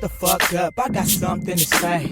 the fuck up, I got something to say.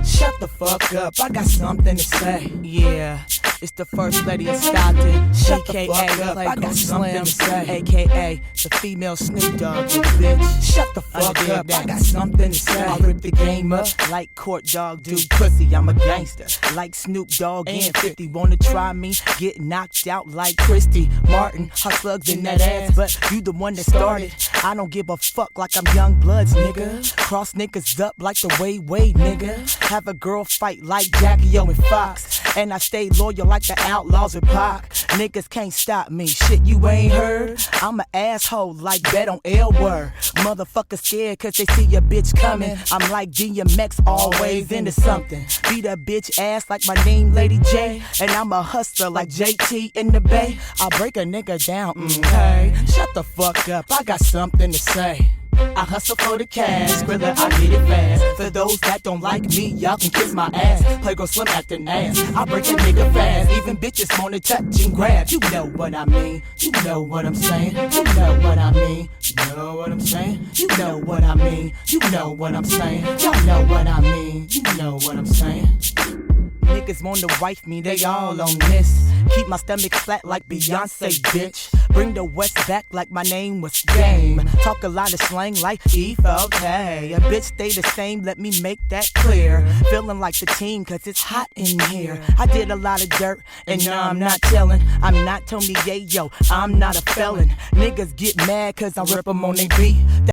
Shut the fuck up, I got something to say. Yeah, it's the first lady of Stockton, Shut the aka fuck up, I got Playground something Slim, to say. aka the female Snoop Dogg, you bitch. Shut the fuck Understand up, that. I got something to say. I rip the game up like Court Dog do. Pussy, I'm a gangster like Snoop Dogg and 50. Wanna try me? Get knocked out like Christy Martin. Her slugs in that ass, but you the one that started. I don't give a fuck like I'm Young Bloods, nigga. Cross niggas up like the way, nigga. Have a girl fight like Jackie O and Fox. And I stay loyal like the Outlaws with Pac. Niggas can't stop me, shit you ain't heard. I'm an asshole like Bet on L Word. Motherfuckers scared cause they see your bitch coming. I'm like DMX, always into something. Beat a bitch ass like my name Lady J. And I'm a hustler like JT in the Bay. I'll break a nigga down, Hey, shut the fuck up, I got something to say. I hustle for the cash, Skrilla, I get it fast. For those that don't like me, y'all can kiss my ass. Playground Slim acting ass, I break a nigga fast. Even bitches wanna touch and grab. You know what I mean, you know what I'm saying. You know what I mean, you know what I'm saying. You know what I mean, you know what I'm saying. Y'all know what I mean, you know what I'm saying. Niggas wanna wife me, they all on this. Keep my stomach flat like Beyonce, bitch. Bring the West back like my name was Game. Talk a lot of slang like E-okay. A bitch stay the same, let me make that clear. Feeling like the team cause it's hot in here. I did a lot of dirt and now I'm not telling. I'm not Tony Yayo, I'm not a felon. Niggas get mad cause I rip 'em on they beat.